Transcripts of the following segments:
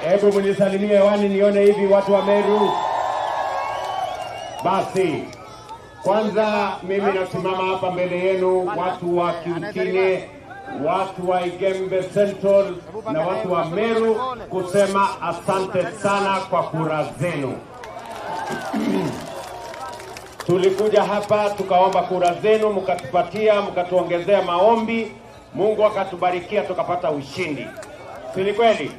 Hebu mnisalimie wani nione hivi watu wa Meru. Basi, kwanza mimi nasimama hapa mbele yenu watu wa KIUTINE, watu wa Igembe Central na watu wa Meru kusema asante sana kwa kura zenu. Tulikuja hapa tukaomba kura zenu, mkatupatia, mkatuongezea maombi, Mungu akatubarikia tukapata ushindi. Si kweli?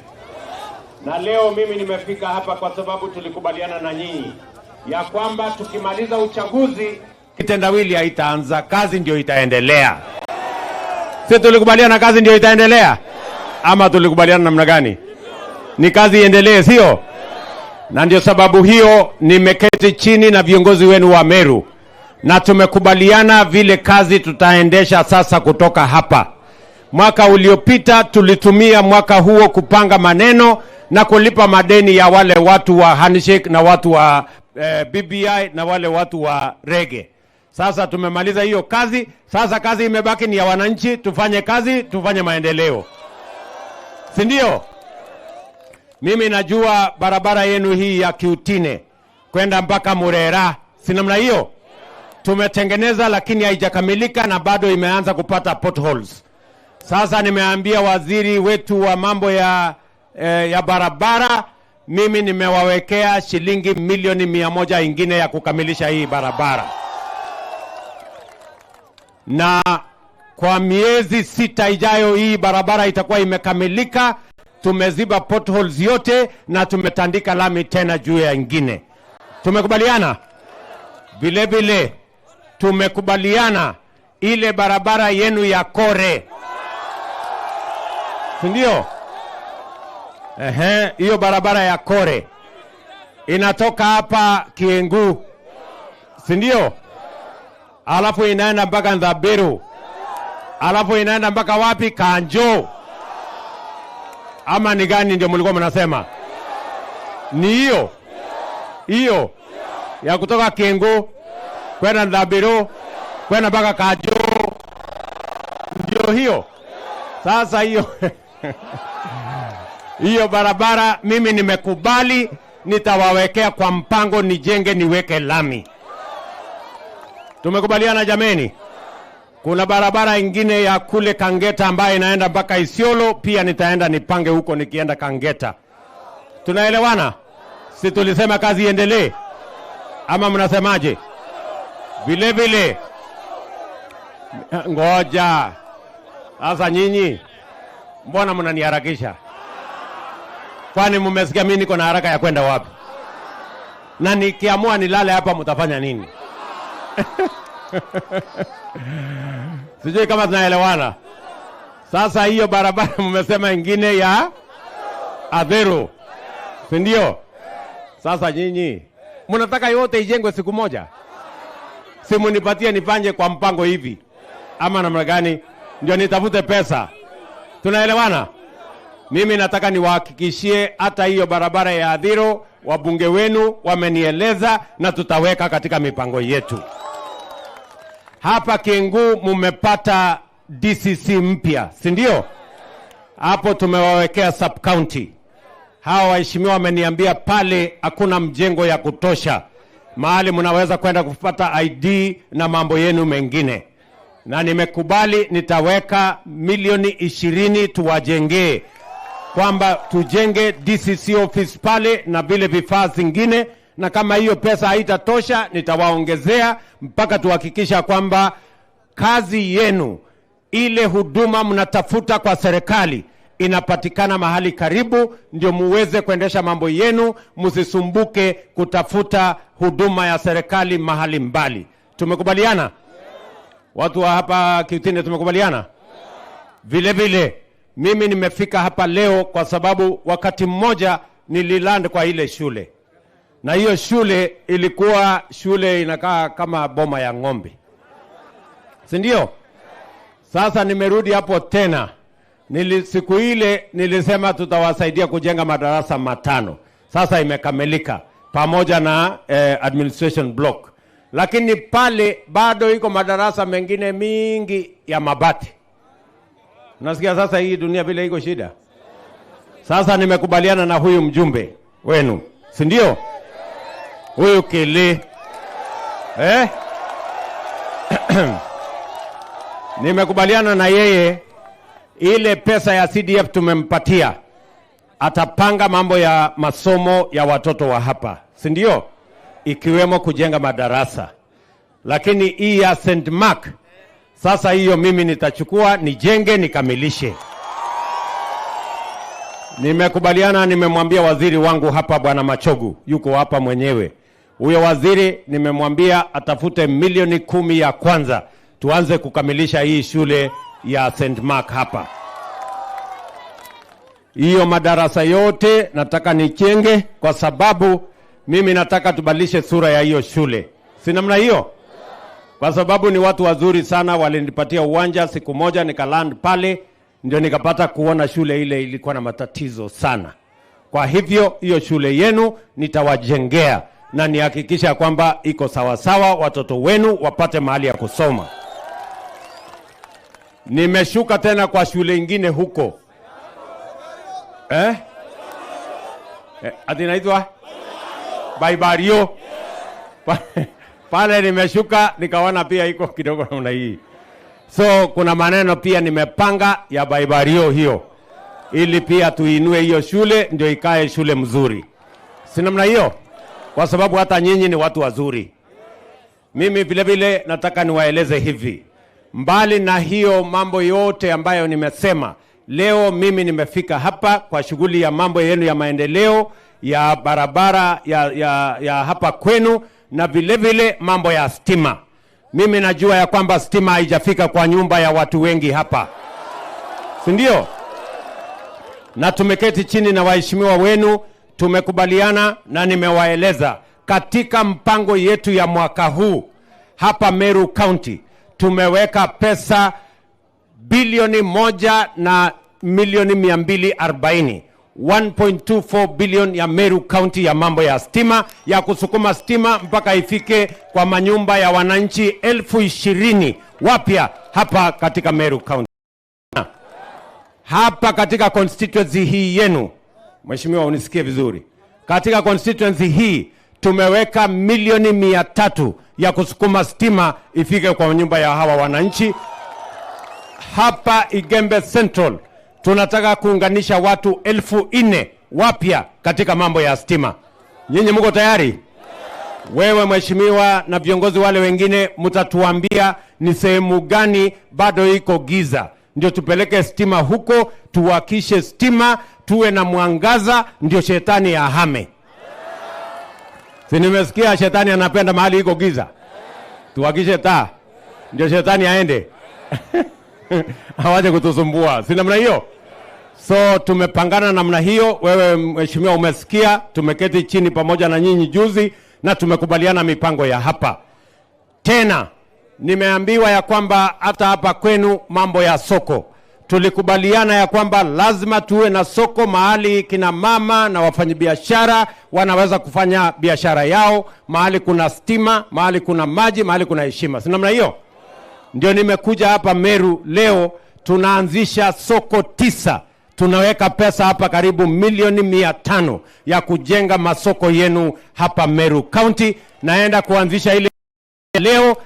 Na leo mimi nimefika hapa kwa sababu tulikubaliana na nyinyi ya kwamba tukimaliza uchaguzi kitendawili haitaanza, kazi ndio itaendelea. Sisi tulikubaliana kazi ndio itaendelea, ama tulikubaliana namna gani? Ni kazi iendelee, sio? Na ndio sababu hiyo nimeketi chini na viongozi wenu wa Meru na tumekubaliana vile kazi tutaendesha sasa kutoka hapa. Mwaka uliopita tulitumia mwaka huo kupanga maneno na kulipa madeni ya wale watu wa handshake na watu wa BBI na wale watu wa rege. Sasa tumemaliza hiyo kazi, sasa kazi imebaki ni ya wananchi, tufanye kazi, tufanye maendeleo. Si ndio? Mimi najua barabara yenu hii ya KIUTINE kwenda mpaka Murera, si namna hiyo? Tumetengeneza lakini haijakamilika na bado imeanza kupata potholes. Sasa nimeambia waziri wetu wa mambo ya barabara, mimi nimewawekea shilingi milioni 100 ingine ya kukamilisha hii barabara. Na kwa miezi 6 ijayo hii barabara itakuwa imekamilika. Tumeziba potholes yote na tumetandika lami tena juu ya ingine. Tumekubaliana? Vile vile tumekubaliana ile barabara yenu ya Kore. Ndio? Hiyo barabara ya Kore inatoka hapa Kiengu, si ndio? Alafu inaenda mpaka Ndhabiru, alafu inaenda mpaka wapi? Kanjo. Ama ni gani ndio mlikuwa mnasema? Ni hiyo? Hiyo ya kutoka Kiengu kwenda Ndhabiru kwenda mpaka Kanjo, ndio hiyo? Sasa hiyo hiyo barabara mimi nimekubali, nitawawekea kwa mpango, nijenge niweke lami. Tumekubaliana jameni? Kuna barabara ingine ya kule Kangeta ambayo inaenda mpaka Isiolo, pia nitaenda nipange huko nikienda Kangeta. Tunaelewana? Si tulisema kazi iendelee? Ama mnasemaje? Vile vile ngoja. Sasa nyinyi mbona mnaniharakisha? Kwani mmesikia mimi niko na haraka ya kwenda wapi? Na nikiamua nilale hapa mtafanya nini? Sijui kama tunaelewana. Sasa hiyo barabara mmesema ingine ya Adhero, si ndio? Sasa nyinyi mnataka yote ijengwe siku moja? Si mnipatie nifanye kwa mpango hivi ama namna gani ndio nitafute pesa? Tunaelewana? Mimi nataka niwahakikishie hata hiyo barabara ya Adhero wabunge wenu wamenieleza na tutaweka katika mipango yetu. Hapa Kiengu mumepata DCC mpya, si ndio? Hapo tumewawekea sub county. Hawa waheshimiwa wameniambia pale hakuna mjengo ya kutosha, mahali mnaweza kwenda kupata ID na mambo yenu mengine. Na nimekubali nitaweka milioni 20 tuwajengee, kwamba tujenge DCC office pale na vile vifaa zingine, na kama hiyo pesa haitatosha nitawaongezea mpaka tuhakikisha kwamba kazi yenu, ile huduma mnatafuta kwa serikali, inapatikana mahali karibu, ndio muweze kuendesha mambo yenu, msisumbuke kutafuta huduma ya serikali mahali mbali. Tumekubaliana? Watu wa hapa KIUTINE tumekubaliana? Vile vile mimi nimefika hapa leo kwa sababu wakati mmoja nililand kwa ile shule. Na hiyo shule ilikuwa shule inakaa kama boma ya ng'ombe, si ndio? Sasa nimerudi hapo tena. Siku ile nilisema tutawasaidia kujenga madarasa 5. Sasa imekamilika pamoja na administration block. Lakini pale bado iko madarasa mengine mingi ya mabati. Nasikia sasa hii dunia vile iko shida. Sasa nimekubaliana na huyu mjumbe wenu, si ndio? Huyu Kele. Nimekubaliana na yeye, ile pesa ya CDF tumempatia, atapanga mambo ya masomo ya watoto wa hapa, si ndio? Ikiwemo kujenga madarasa. Lakini hii ya St. Mark, sasa hiyo mimi nitachukua nijenge nikamilishe. Nimekubaliana, nimemwambia waziri wangu hapa Bwana Machogu, yuko hapa mwenyewe. Huyo waziri nimemwambia atafute milioni 10 ya kwanza tuanze kukamilisha hii shule ya St. Mark hapa. Hiyo madarasa yote nataka nichenge, kwa sababu mimi nataka tubadilishe sura ya hiyo shule. Si namna hiyo? Kwa sababu ni watu wazuri sana, walinipatia uwanja siku moja nikaland pale, ndio nikapata kuona shule ile ilikuwa na matatizo sana. Kwa hivyo hiyo shule yenu nitawajengea na nihakikisha kwamba iko sawa sawa, watoto wenu wapate mahali ya kusoma. Nimeshuka tena kwa shule ingine huko. Ati inaitwa Baibario. Pale nimeshuka nikaona pia iko kidogo namna hii. So kuna maneno pia nimepanga ya Baibario hiyo, ili pia tuinue hiyo shule ndio ikae shule mzuri. Si namna hiyo? Kwa sababu hata nyinyi ni watu wazuri. Mimi vile vile nataka niwaeleze hivi. Mbali na hiyo mambo yote ambayo nimesema, leo mimi nimefika hapa kwa shughuli ya mambo yenu ya maendeleo ya barabara ya hapa kwenu, na vile vile mambo ya stima. Mimi najua ya kwamba stima haijafika kwa nyumba ya watu wengi hapa, si ndio? Na tumeketi chini na waheshimiwa wenu, tumekubaliana na nimewaeleza katika mpango yetu ya mwaka huu hapa Meru County tumeweka pesa bilioni 1 na milioni 240, 1.24 billion ya Meru County ya mambo ya stima, ya kusukuma stima mpaka ifike kwa manyumba ya wananchi 20,000 wapya hapa katika Meru County. Hapa katika constituency hii yenu, mheshimiwa unisikie vizuri, katika constituency hii tumeweka milioni 300 ya kusukuma stima ifike kwa nyumba ya hawa wananchi. Hapa Igembe Central tunataka kuunganisha watu 4,000 wapya katika mambo ya stima. Nyinyi mko tayari? Wewe mheshimiwa na viongozi wale wengine mtatuambia ni sehemu gani bado iko giza, ndio tupeleke stima huko, tuwakishe stima, tuwe na mwangaza, ndio shetani ahame. Si nimesikia shetani anapenda mahali iko giza. Tuwakishe taa ndio shetani aende. Hawaje kutusumbua. Si namna hiyo? So tumepangana namna hiyo. Wewe mheshimiwa umesikia, tumeketi chini pamoja na nyinyi juzi na tumekubaliana mipango ya hapa. Tena nimeambiwa ya kwamba hata hapa kwenu mambo ya soko, tulikubaliana ya kwamba lazima tuwe na soko mahali kina mama na wafanyabiashara wanaweza kufanya biashara yao, mahali kuna stima, mahali kuna maji, mahali kuna heshima. Si namna hiyo? Ndio nimekuja hapa Meru leo, tunaanzisha soko 9. Tunaweka pesa hapa karibu milioni 500 ya kujenga masoko yenu hapa Meru County. Naenda kuanzisha ile leo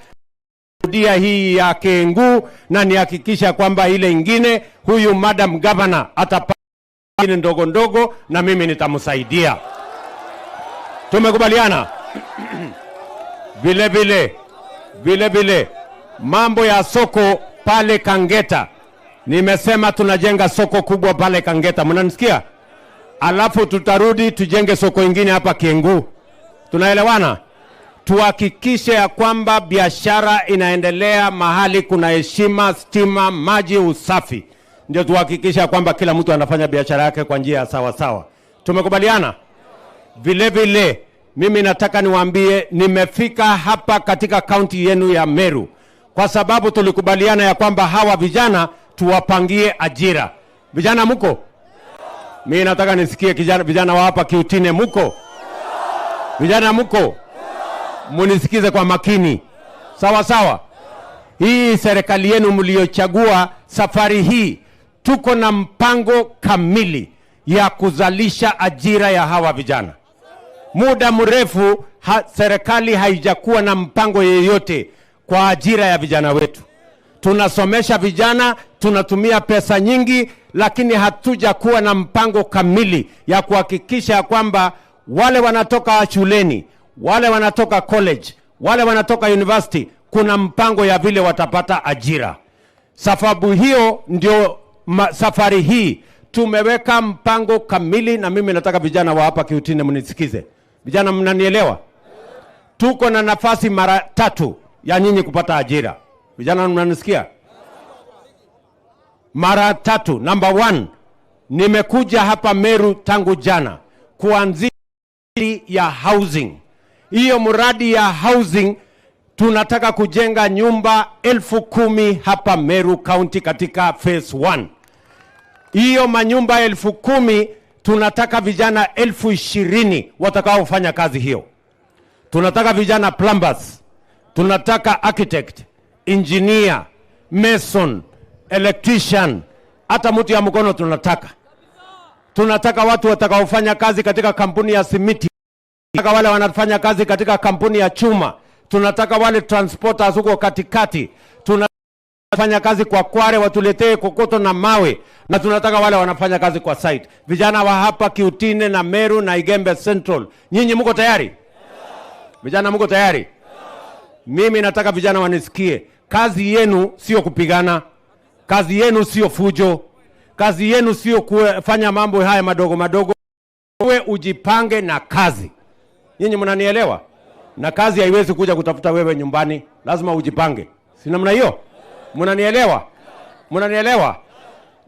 dia hii ya Kengu, na nihakikisha kwamba ile ingine huyu Madam Governor atapata ndogo ndogo na mimi nitamsaidia. Tumekubaliana. Vile vile mambo ya soko pale Kangeta, nimesema tunajenga soko kubwa pale Kangeta, mnanisikia? Alafu tutarudi tujenge soko ingine hapa Kengu. Tunaelewana? Tuhakikishe ya kwamba biashara inaendelea mahali kuna heshima, stima, maji, usafi. Ndio tuhakikisha kwamba kila mtu anafanya biashara yake kwa njia sawa sawa. Tumekubaliana? Vile vile mimi nataka niwaambie, nimefika hapa katika kaunti yenu ya Meru kwa sababu tulikubaliana ya kwamba hawa vijana tuwapangie ajira. Vijana mko? Mimi nataka nisikie vijana wa hapa KIUTINE mko? Vijana mko? Munisikize kwa makini. Sawa sawa. Hii serikali yenu mliochagua safari hii tuko na mpango kamili ya kuzalisha ajira ya hawa vijana. Muda mrefu serikali haijakuwa na mpango yeyote kwa ajira ya vijana wetu. Tunasomesha vijana, tunatumia pesa nyingi, lakini hatujakuwa na mpango kamili ya kuhakikisha kwamba wale wanatoka shuleni, wale wanatoka college, wale wanatoka university, kuna mpango ya vile watapata ajira. Sababu hiyo ndio safari hii tumeweka mpango kamili, na mimi nataka vijana wa hapa KIUTINE mnisikize. Vijana mnanielewa? Tuko na nafasi mara 3 ya nyinyi kupata ajira. Vijana mnanisikia? Mara 3. Number 1, nimekuja hapa Meru tangu jana kuanzia ya housing. Hiyo mradi ya housing tunataka kujenga nyumba 10,000 hapa Meru County katika phase 1. Hiyo manyumba 10,000 tunataka vijana 20,000 watakaofanya kazi hiyo. Tunataka vijana plumbers, tunataka architect, engineer, mason, electrician, hata mtu ya mkono tunataka. Tunataka watu watakaofanya kazi katika kampuni ya simiti, tunataka wale wanafanya kazi katika kampuni ya chuma, tunataka wale transporters huko katikati, tunafanya kazi kwa kware watuletee kokoto na mawe, na tunataka wale wanafanya kazi kwa site. Vijana wa hapa KIUTINE na Meru na Igembe Central, nyinyi mko tayari? Vijana mko tayari? Mimi nataka vijana wanisikie. Kazi yenu sio kupigana. Kazi yenu sio fujo. Kazi yenu sio kufanya mambo haya madogo madogo. Wewe ujipange na kazi. Nyinyi mnanielewa? Na kazi haiwezi kuja kutafuta wewe nyumbani. Lazima ujipange. Si namna hiyo? Mnanielewa? Mnanielewa?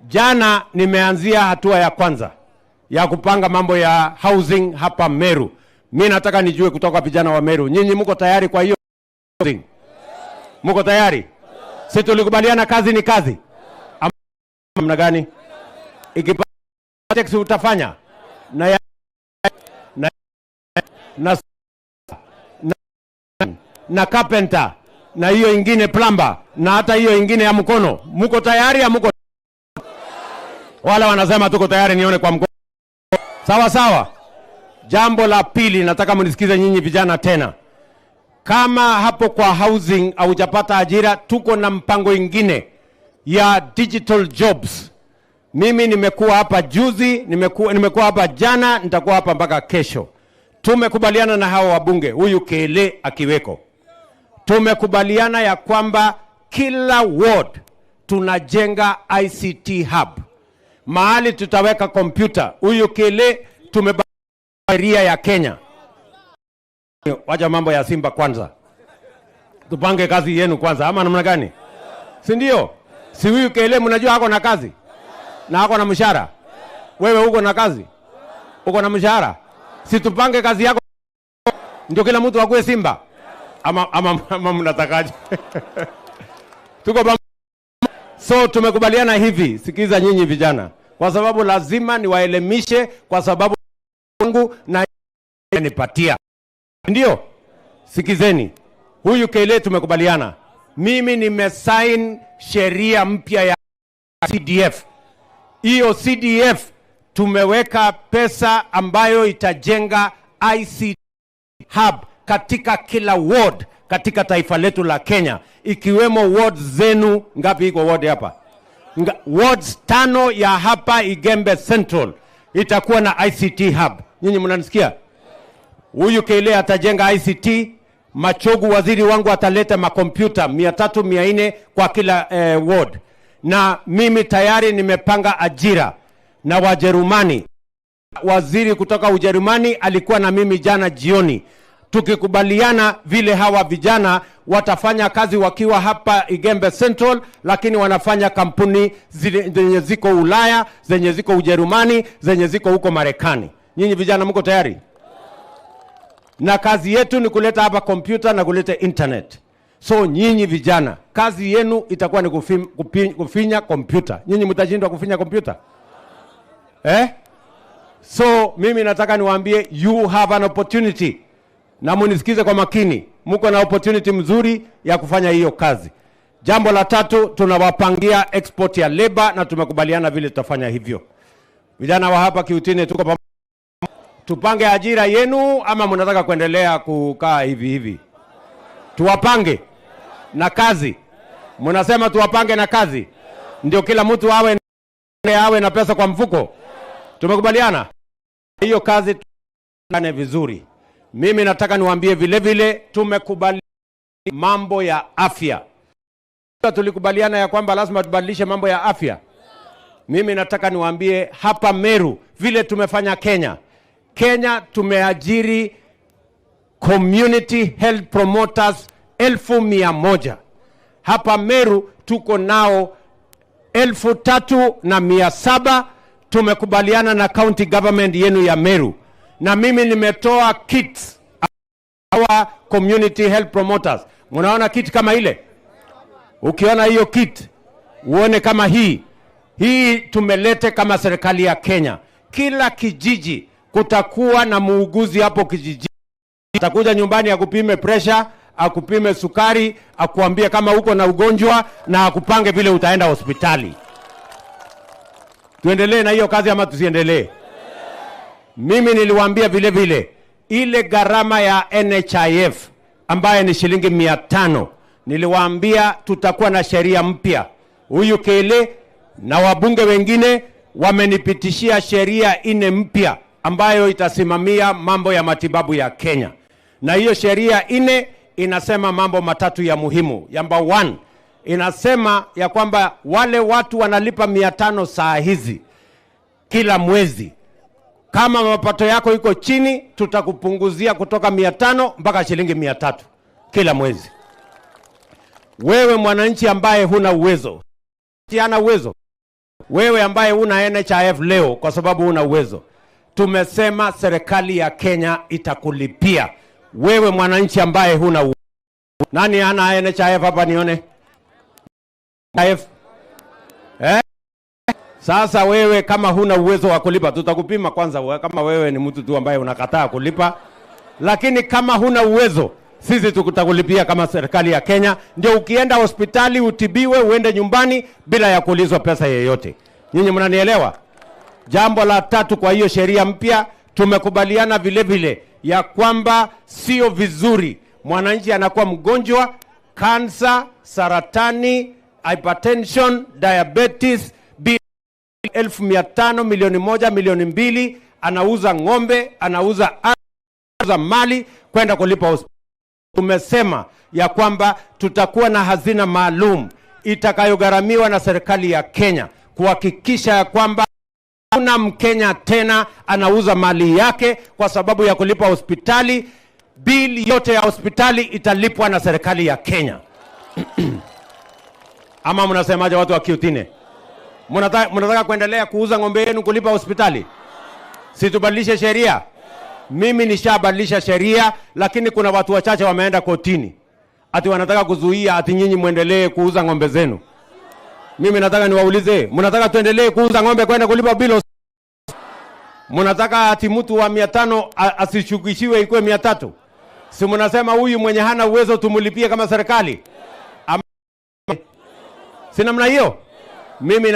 Jana nimeanzia hatua ya kwanza ya kupanga mambo ya housing hapa Meru. Mimi nataka nijue kutoka vijana wa Meru, nyinyi mko tayari kwa hiyo housing? Mko tayari? Sisi tulikubaliana kazi ni kazi. Namna gani? Ikipata tax utafanya na na carpenter na hiyo ingine plumber na hata hiyo ingine ya mkono. Mko tayari ya mko? Wale wanasema tuko tayari, nione kwa mkono. Sawa sawa. Jambo la pili nataka mnisikize nyinyi vijana tena. Kama hapo kwa housing haujapata ajira, tuko na mpango ingine ya digital jobs. Mimi nimekuwa hapa juzi, nimekuwa hapa jana, nitakuwa hapa mpaka kesho. Tumekubaliana na hao wabunge, huyu Kele akiweko. Tumekubaliana ya kwamba kila ward tunajenga ICT hub. Mahali tutaweka kompyuta. Huyu Kele sheria ya Kenya. Wacha mambo ya Simba kwanza. Tupange kazi yenu kwanza, ama namna gani? Si ndio? Si huyu Kele mnajua hako na kazi? Na hako na mshahara? Wewe uko na kazi? Uko na mshahara? Si tupange kazi yako ndio kila mtu akue Simba? Ama mnatakaje? Tuko so tumekubaliana hivi, sikiza nyinyi vijana. Kwa sababu lazima niwaelimishe, kwa sababu wangu na nipatia. Ndio? Sikizeni. Huyu Kele tumekubaliana. Mimi nimesign sheria mpya ya CDF. Hiyo CDF tumeweka pesa ambayo itajenga ICT hub katika kila ward katika taifa letu la Kenya, ikiwemo wards zenu. Ngapi iko ward hapa? Wards 5 ya hapa Igembe Central itakuwa na ICT hub. Nyinyi mnanisikia? Huyu Kele atajenga ICT. Machogu waziri wangu ataleta makompyuta 300 400 kwa kila ward. Na mimi tayari nimepanga ajira na Wajerumani. Waziri kutoka Ujerumani alikuwa na mimi jana jioni, tukikubaliana vile hawa vijana watafanya kazi wakiwa hapa Igembe Central, lakini wanafanya kampuni zenye ziko Ulaya, zenye ziko Ujerumani, zenye ziko huko Marekani. Nyinyi vijana mko tayari? Na kazi yetu ni kuleta hapa kompyuta na kuleta internet. So nyinyi vijana, kazi yenu itakuwa ni kufinya kompyuta. Nyinyi mtashindwa kufinya kompyuta? So mimi nataka niwaambie, you have an opportunity. Na munisikize kwa makini. Mko na opportunity mzuri ya kufanya hiyo kazi. Jambo la 3, tunawapangia export ya labor na tumekubaliana vile tutafanya hivyo. Vijana wa hapa KIUTINE tuko pamoja. Tupange ajira yenu ama mnataka kuendelea kukaa hivi hivi? Tuwapange na kazi. Mnasema tuwapange na kazi. Ndio kila mtu awe na pesa kwa mfuko. Tumekubaliana? Hiyo kazi tuane vizuri. Mimi nataka niwaambie vile vile tumekubali mambo ya afya. Tulikubaliana ya kwamba lazima tubadilishe mambo ya afya. Mimi nataka niwaambie hapa Meru vile tumefanya Kenya. Kenya tumeajiri community health promoters 1,100. Hapa Meru tuko nao 3,700. Tumekubaliana na county government yenu ya Meru. Na mimi nimetoa kits our community health promoters. Munaona kit kama ile? Ukiona hiyo kit, uone kama hii. Hii tumelete kama serikali ya Kenya. Kila kijiji kutakuwa na muuguzi hapo kijiji. Atakuja nyumbani akupime pressure, akupime sukari, akuambie kama uko na ugonjwa na akupange vile utaenda hospitali. Tuendelee na hiyo kazi ama tusiendelee? Mimi niliwaambia vile vile ile gharama ya NHIF ambaye ni shilingi 500. Niliwaambia tutakuwa na sheria mpya. Huyu Kele na wabunge wengine wamenipitishia sheria 4 mpya ambayo itasimamia mambo ya matibabu ya Kenya. Na hiyo sheria 4 inasema mambo matatu ya muhimu. Number 1, inasema ya kwamba wale watu wanalipa 500 saa hizi kila mwezi. Kama mapato yako iko chini, tutakupunguzia kutoka 500 mpaka shilingi 300 kila mwezi. Wewe mwananchi ambaye huna uwezo, hana uwezo, wewe ambaye una NHIF leo kwa sababu huna uwezo, tumesema serikali ya Kenya itakulipia. Wewe mwananchi ambaye huna uwezo. Nani ana NHIF hapa nione? NHIF? Sasa wewe kama huna uwezo wa kulipa, tutakupima kwanza kama wewe ni mtu tu ambaye unakataa kulipa. Lakini kama huna uwezo, sisi tutakulipia kama serikali ya Kenya. Ndio ukienda hospitali utibiwe, uende nyumbani bila ya kuulizwa pesa yoyote. Nyinyi mnanielewa? Jambo la 3, kwa hiyo sheria mpya tumekubaliana vile vile ya kwamba sio vizuri mwananchi anakuwa mgonjwa, kansa, saratani, hypertension, diabetes, 1,500, milioni 1, milioni 2, anauza ng'ombe, anauza mali kwenda kulipa hospitali. Tumesema ya kwamba tutakuwa na hazina maalum itakayogharamiwa na serikali ya Kenya kuhakikisha ya kwamba kuna Mkenya tena anauza mali yake kwa sababu ya kulipa hospitali. Bili yote ya hospitali italipwa na serikali ya Kenya. Ama mnasemaje watu wa KIUTINE? Mnataka kuendelea kuuza ng'ombe yenu kulipa hospitali? Si tubadilishe sheria? Mimi nishabadilisha sheria, lakini kuna watu wachache wameenda kotini. Ati wanataka kuzuia ati nyinyi muendelee kuuza ng'ombe zenu. Mimi nataka niwaulize, mnataka tuendelee kuuza ng'ombe kwenda kulipa bilo? Mnataka ati mtu wa 500 asishukishiwe ikuwe 300? Si mnasema huyu mwenye hana uwezo tumulipie kama serikali? Si namna hiyo? Mimi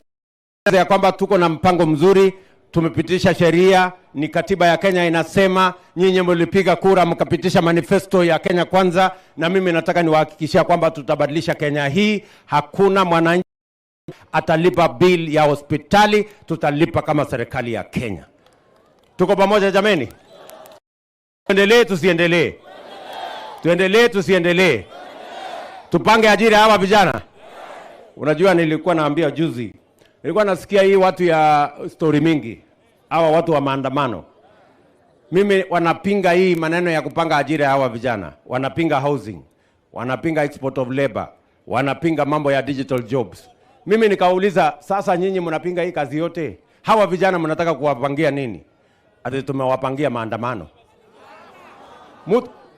ya kwamba tuko na mpango mzuri, tumepitisha sheria, ni katiba ya Kenya inasema, nyinyi mlipiga kura mkapitisha manifesto ya Kenya kwanza, na mimi nataka niwahakikishia kwamba tutabadilisha Kenya hii. Hakuna mwananchi atalipa bill ya hospitali, tutalipa kama serikali ya Kenya. Tuko pamoja jameni? Tuendelee tusiendelee? Tuendelee tusiendelee? Tupange ajira hawa vijana. Unajua nilikuwa naambia juzi, nilikuwa nasikia hii watu ya story mingi, hawa watu wa maandamano. Mimi wanapinga hii maneno ya kupanga ajira hawa vijana. Wanapinga housing, wanapinga export of labor, wanapinga mambo ya digital jobs. Mimi nikauliza, sasa nyinyi mnapinga hii kazi yote, hawa vijana mnataka kuwapangia nini? Ati tumewapangia maandamano.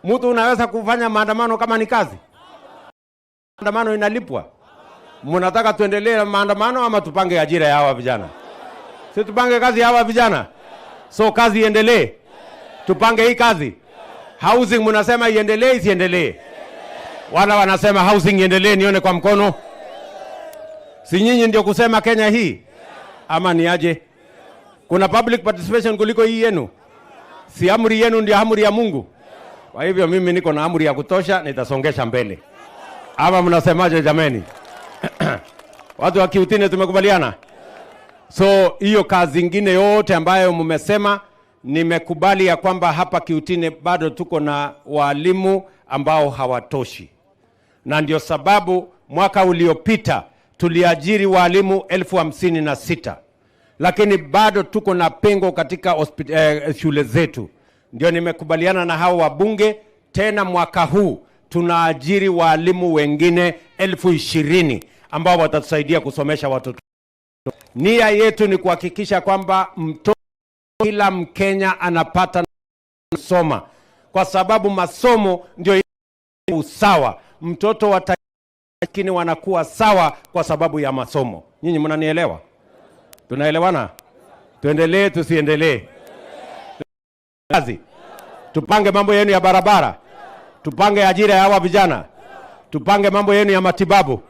Mtu unaweza kufanya maandamano kama ni kazi? Maandamano inalipwa. Mnataka tuendelee na maandamano ama tupange ajira ya hawa vijana? Si tupange kazi ya hawa vijana. So kazi iendelee. Tupange hii kazi. Housing mnasema iendelee isiendelee? Wala wanasema housing iendelee, nione kwa mkono. Si nyinyi ndio kusema Kenya hii? Ama ni aje? Kuna public participation kuliko hii yenu? Si amri yenu ndio amri ya Mungu? Kwa hivyo mimi niko na amri ya kutosha, nitasongesha mbele. Ama mnasemaje jameni? Watu wa KIUTINE tumekubaliana? So hiyo kazi ingine yote ambayo mmesema nimekubali ya kwamba hapa KIUTINE bado tuko na walimu ambao hawatoshi. Na ndio sababu mwaka uliopita tuliajiri walimu 56,000. Lakini bado tuko na pengo katika shule zetu. Ndio nimekubaliana na hao wabunge tena mwaka huu tunaajiri walimu wengine 20,000 ambao watatusaidia kusomesha watoto. Nia yetu ni kuhakikisha kwamba kila Mkenya anapata kusoma, kwa sababu masomo ndio usawa. Mtoto wa lakini wanakuwa sawa kwa sababu ya masomo. Nyinyi mnanielewa? Tunaelewana? Tuendelee tusiendelee? Kazi. Tupange mambo yenu ya barabara. Tupange ajira ya hawa vijana. Tupange mambo yenu ya matibabu.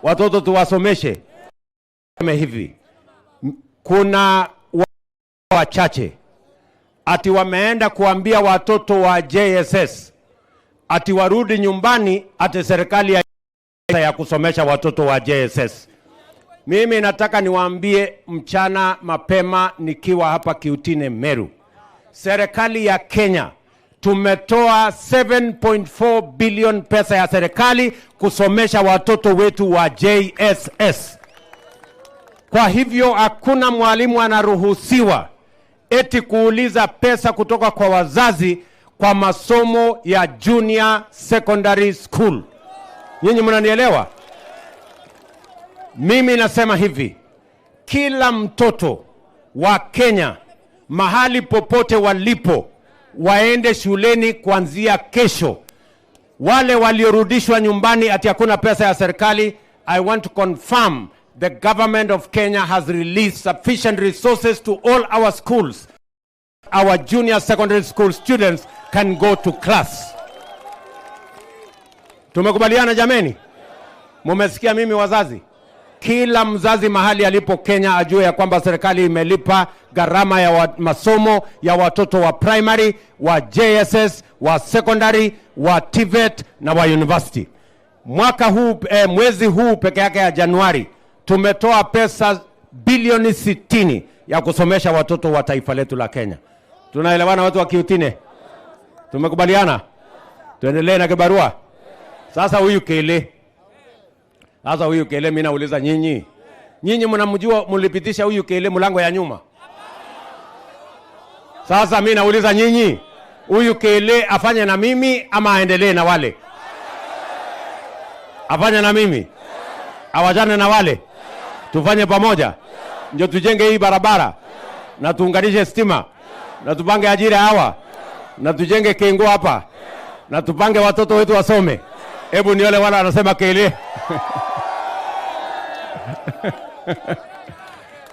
Watoto tuwasomeshe. Hivi. Kuna wachache ati wameenda kuambia watoto wa JSS ati warudi nyumbani, ati serikali ya kusomesha watoto wa JSS. Mimi nataka niwaambie mchana mapema nikiwa hapa KIUTINE Meru. Serikali ya Kenya tumetoa 7.4 billion pesa ya serikali kusomesha watoto wetu wa JSS. Kwa hivyo hakuna mwalimu anaruhusiwa eti kuuliza pesa kutoka kwa wazazi kwa masomo ya junior secondary school. Nyinyi mnanielewa? Mimi nasema hivi, kila mtoto wa Kenya mahali popote walipo waende shuleni kuanzia kesho. Wale waliorudishwa nyumbani ati hakuna pesa ya serikali, I want to confirm the government of Kenya has released sufficient resources to all our schools. Our junior secondary school students can go to class. Tumekubaliana jameni? Mumesikia mimi wazazi? Kila mzazi mahali alipo Kenya ajue ya kwamba serikali imelipa gharama ya masomo ya watoto wa primary, wa JSS, wa secondary, wa TVET na wa university. Mwaka huu mwezi huu peke yake ya Januari tumetoa pesa bilioni 60 ya kusomesha watoto wa taifa letu la Kenya. Tunaelewana watu wa KIUTINE? Tumekubaliana? Tuendelee na kibarua. Sasa huyu Kele mimi nauliza nyinyi. Nyinyi mnamjua mlipitisha huyu Kele mlango ya nyuma? Sasa mimi nauliza nyinyi, huyu Kele afanye na mimi ama aendelee na wale? Afanye na mimi? Awajane na wale? Tufanye pamoja? Ndio tujenge hii barabara na tuunganishe stima na tupange ajira hawa na tujenge kengo hapa na tupange watoto wetu wasome. Hebu niole wala anasema Kele.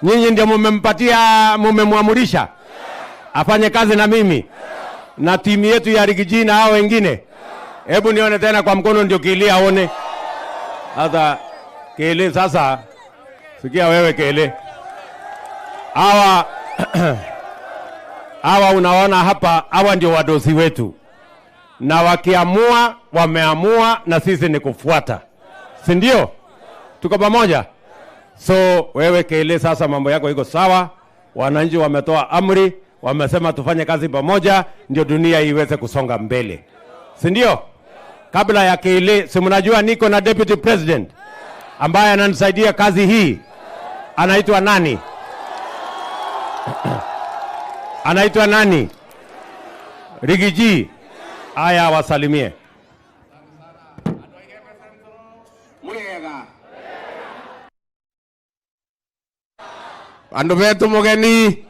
Nyinyi ndio mumemwamurisha afanye kazi na mimi na timu yetu ya Rigiji na hao wengine. Hebu nione tena kwa mkono ndio Kele aone. Sasa Kele, sasa sikia wewe Kele. Hawa unaona hapa, hawa ndio wadosi wetu. Na wakiamua wameamua na sisi ni kufuata. Si ndio? Tuko pamoja? So wewe Kele, sasa mambo yako iko sawa. Wananchi wametoa amri, wamesema tufanye kazi pamoja ndio dunia iweze kusonga mbele. Si ndio? Kabla ya Kele, si mnajua niko na deputy president ambaye ananisaidia kazi hii. Anaitwa nani? Anaitwa nani? Rigiji. Aya, wasalimie. Andu betu mugeni